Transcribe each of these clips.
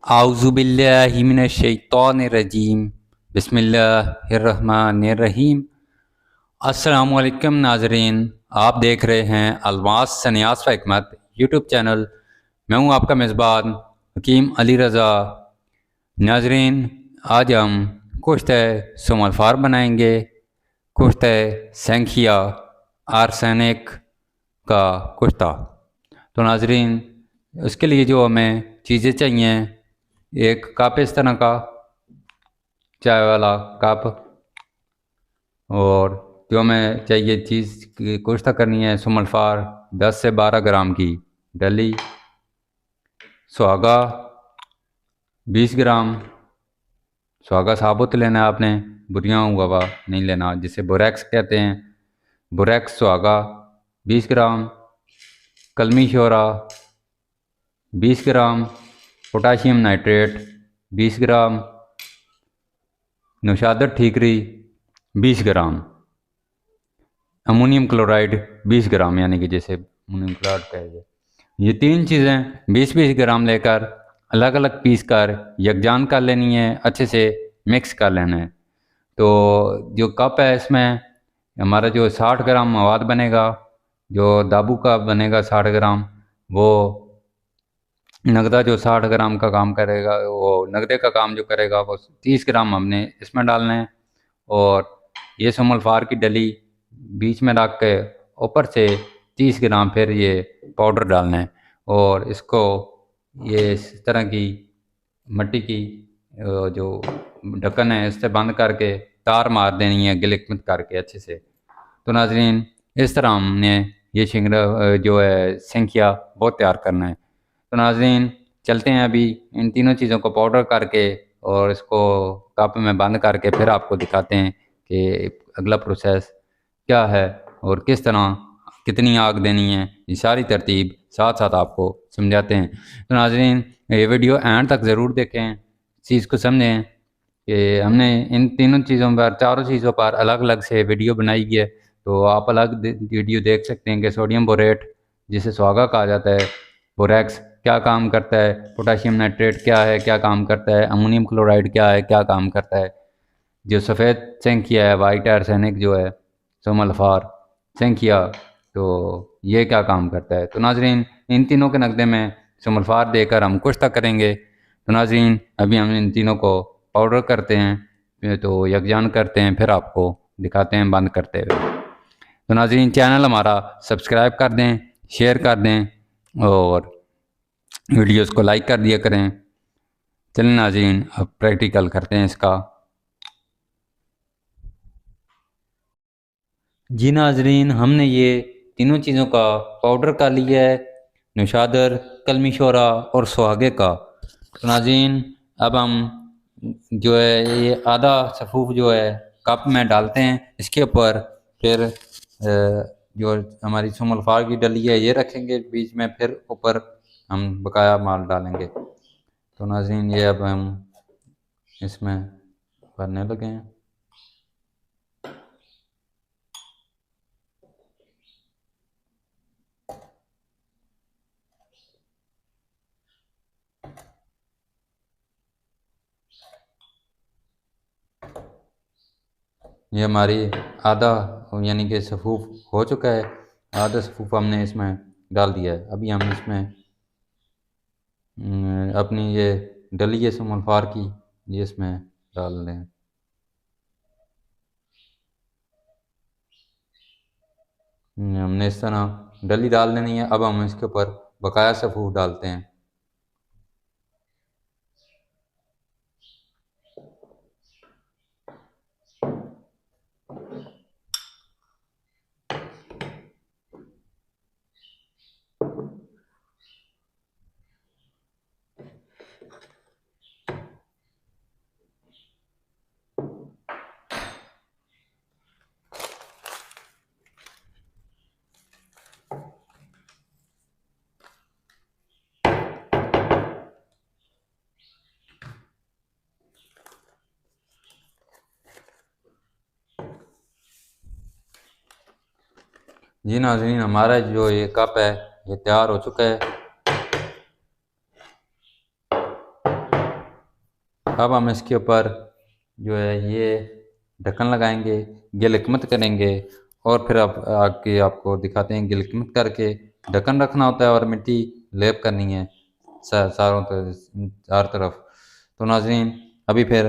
आउज़ुबिल्लाहि मिनश्शैतानिर्रजीम बिस्मिल्लाहिर्रहमानिर्रहीम। अस्सलामुअलैकुम नाज़रीन, आप देख रहे हैं अलमास सन्यास व हिकमत यूट्यूब चैनल। मैं हूं आपका मेज़बान हकीम अली रज़ा। नाज़रीन, आज हम कुश्त सोमलफार बनाएंगे। कुश्त सेंखिया आर्सेनिक का कुश्ता। तो नाज़रीन, उसके लिए जो हमें चीज़ें चाहिए, एक कप इस तरह का चाय वाला कप, और जो हमें चाहिए चीज़ की कुश्ता करनी है सोमलफार 10 से 12 ग्राम की डली, सुहागा 20 ग्राम। सुहागा साबुत लेना है आपने, बुरियाँ हुआ हुआ नहीं लेना, जिसे बोरेक्स कहते हैं। बोरेक्स सुहागा 20 ग्राम, कलमी शोरा 20 ग्राम, पोटाशियम नाइट्रेट 20 ग्राम, नौशादर ठीकरी 20 ग्राम, अमोनियम क्लोराइड 20 ग्राम, यानी कि जैसे अमोनियम क्लोराइड कहेंगे। ये तीन चीज़ें 20-20 ग्राम लेकर अलग अलग पीस कर यकजान कर लेनी है, अच्छे से मिक्स कर लेना है। तो जो कप है, इसमें हमारा जो 60 ग्राम मवाद बनेगा, जो दाबू का बनेगा 60 ग्राम, वो नगदा जो 60 ग्राम का काम करेगा, वो नगदे का काम जो करेगा वो 30 ग्राम हमने इसमें डालना है। और ये सोमलफार की डली बीच में रख के ऊपर से 30 ग्राम फिर ये पाउडर डालना है। और इसको ये इस तरह की मिट्टी की जो ढक्कन है इससे बंद करके तार मार देनी है, गिलिकमत करके अच्छे से। तो नाजरीन, इस तरह हमने ये शिंगरा जो है सेंखिया बहुत तैयार करना है। तो नाजरीन, चलते हैं अभी इन तीनों चीज़ों को पाउडर करके और इसको कप में बंद करके फिर आपको दिखाते हैं कि अगला प्रोसेस क्या है और किस तरह कितनी आग देनी है। ये सारी तरतीब साथ साथ आपको समझाते हैं। तो नाजरीन, ये वीडियो एंड तक ज़रूर देखें, चीज़ को समझें कि हमने इन तीनों चीज़ों पर, चारों चीज़ों पर अलग अलग से वीडियो बनाई है। तो आप अलग वीडियो देख सकते हैं कि सोडियम बोरेट, जिसे सुहागा कहा जाता है, बोरेक्स क्या काम करता है, पोटाशियम नाइट्रेट क्या है, क्या काम करता है, अमोनियम क्लोराइड क्या है, क्या काम करता है, जो सफ़ेद सेंखिया है, वाइट आर्सेनिक जो है, सोमलफार सेंखिया, तो ये क्या काम करता है। तो नाजरीन, इन तीनों के नकदे में सोमलफार देकर हम कुश्ता करेंगे। तो नाजरीन, अभी हम इन तीनों को पाउडर करते हैं, तो यकजान करते हैं, फिर आपको दिखाते हैं बंद करते हुए। तो नाजरीन, चैनल हमारा सब्सक्राइब कर दें, शेयर कर दें और वीडियोस को लाइक कर दिया करें। चलिए नाजरीन, अब प्रैक्टिकल करते हैं इसका। जी नाजरीन, हमने ये तीनों चीज़ों का पाउडर कर लिया है, नौशादर, कलमी शोरा और सुहागे का। तो नाजरीन, अब हम जो है ये आधा सफ़ूफ जो है कप में डालते हैं। इसके ऊपर फिर जो हमारी सोमलफार की डली है ये रखेंगे बीच में, फिर ऊपर हम बकाया माल डालेंगे। तो नाजरीन, ये अब हम इसमें भरने लगे हैं। ये हमारी आधा यानी कि सफ़ूफ हो चुका है। आधा सफ़ूफ हमने इसमें डाल दिया है। अभी हम इसमें अपनी ये डली है सोमलफार की, ये इसमें डाल दें। हमने इस तरह डली डाल देनी है। अब हम इसके ऊपर बकाया सफ़ूफ डालते हैं। जी नाज़रीन, हमारा जो ये कप है ये तैयार हो चुका है। अब हम इसके ऊपर जो है ये ढक्कन लगाएंगे, गिलकमत करेंगे और फिर अब आगे आपको दिखाते हैं। गिलकमत करके ढक्कन रखना होता है और मिट्टी लेप करनी है चारों तरफ। तो नाज़रीन अभी फिर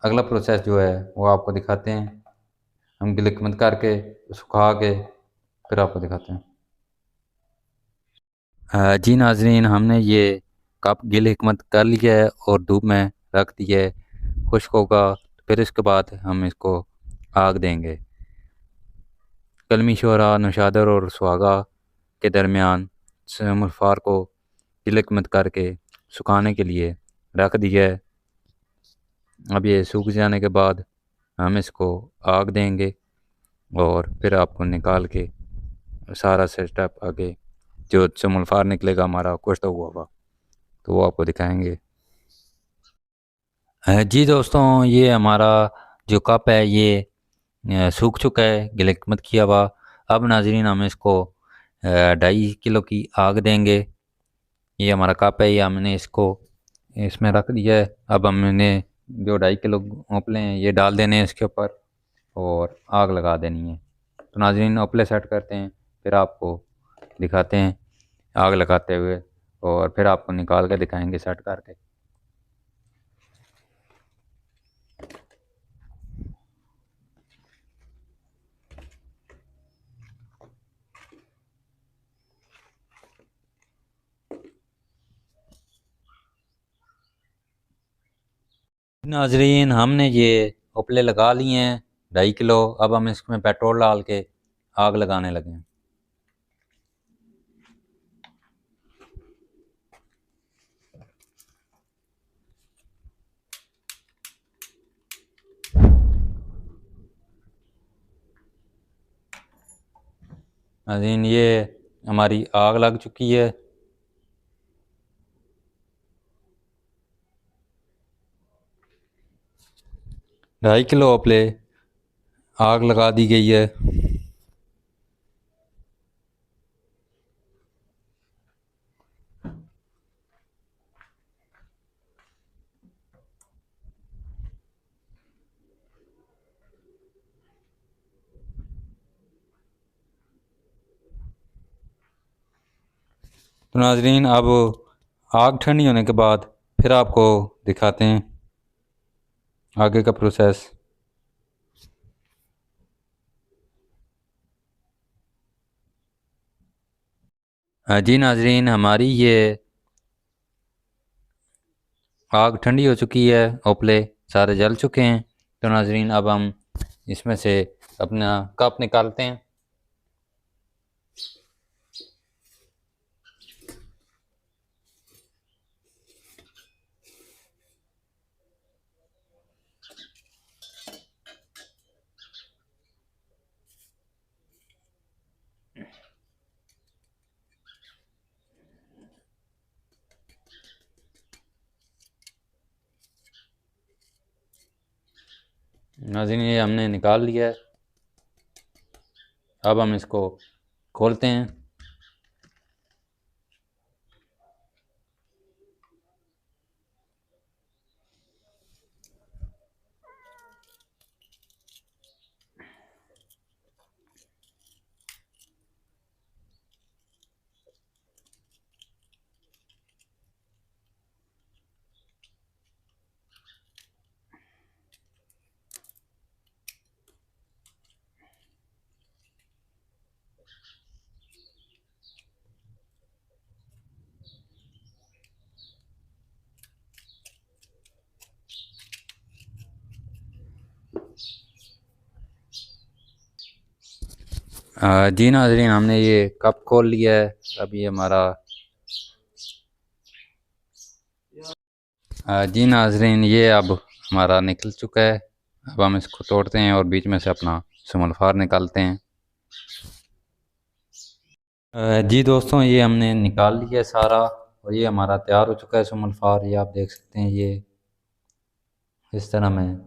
अगला प्रोसेस जो है वो आपको दिखाते हैं। हम गिलकमत करके सुखा के फिर आपको दिखाते हैं। जी नाज़रीन, हमने ये कप गिल हिकमत कर लिया है और धूप में रख दिया है, खुश्क होगा। फिर इसके बाद हम इसको आग देंगे। कलमी शोरा नौशादर और सुहागा के दरमियान समुल्फार को गिल हिकमत करके सुखाने के लिए रख दिया है। अब ये सूख जाने के बाद हम इसको आग देंगे और फिर आपको निकाल के सारा सेटअप आगे जो समुल्फार निकलेगा हमारा कुश्ता हुआ हुआ, तो वो आपको दिखाएंगे। जी दोस्तों, ये हमारा जो कप है ये सूख चुका है, गिलकमत किया हुआ। अब नाजरीन हम इसको 2.5 किलो की आग देंगे। ये हमारा कप है, ये हमने इसको इसमें रख दिया है। अब हमने जो 2.5 किलो ओपले हैं ये डाल देने हैं इसके ऊपर और आग लगा देनी है। तो नाजरीन ओपले सेट करते हैं, फिर आपको दिखाते हैं आग लगाते हुए और फिर आपको निकाल के दिखाएंगे सेट करके। नाजरीन हमने ये उपले लगा लिए हैं 2.5 किलो। अब हम इसमें पेट्रोल डाल के आग लगाने लगे हैं। नाजरीन ये हमारी आग लग चुकी है। 2.5 किलो उपले आग लगा दी गई है। तो नाजरीन अब आग ठंडी होने के बाद फिर आपको दिखाते हैं आगे का प्रोसेस। जी नाजरीन हमारी ये आग ठंडी हो चुकी है, उपले सारे जल चुके हैं। तो नाजरीन अब हम इसमें से अपना कप निकालते हैं। नाज़रीन ये हमने निकाल लिया है। अब हम इसको खोलते हैं। जी नाज़रीन हमने ये कप खोल लिया है। अब ये हमारा जी नाज़रीन ये अब हमारा निकल चुका है। अब हम इसको तोड़ते हैं और बीच में से अपना समुल्फार निकालते हैं। जी दोस्तों ये हमने निकाल लिया सारा और ये हमारा तैयार हो चुका है समुल्फार। ये आप देख सकते हैं, ये इस तरह में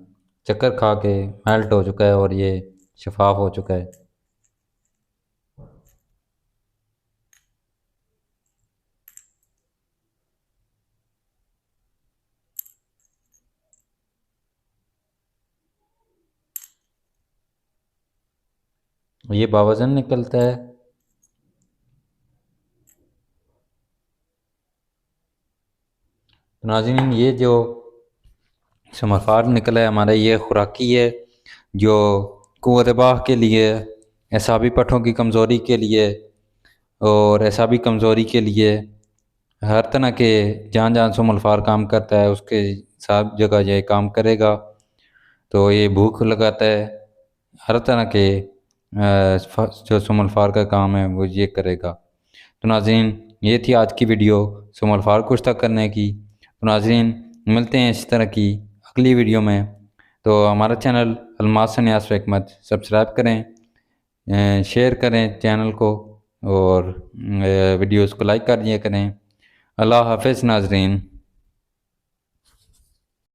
चक्कर खा के मेल्ट हो चुका है और ये शफाफ हो चुका है। ये बावजन निकलता है। तो नाज़रीन, ये जो समरफार निकला है हमारा, ये खुराकी है जो क़ुव्वत बाह के लिए, एसाबी पट्ठों की कमज़ोरी के लिए और एसाबी कमज़ोरी के लिए, हर तरह के जहाँ जहाँ समरफार काम करता है उसके सब जगह ये काम करेगा। तो ये भूख लगाता है, हर तरह के जो समरफार का काम है वो ये करेगा। तो नाज़रीन, ये थी आज की वीडियो समरफार कुश्ता करने की। तो नाज़रीन, मिलते हैं इस तरह की अगली वीडियो में। तो हमारा चैनल अलमास न्यास हिकमत सब्सक्राइब करें, शेयर करें चैनल को, और वीडियोस को लाइक कर दिया करें। अल्लाह हाफ़िज़ नाज़रीन।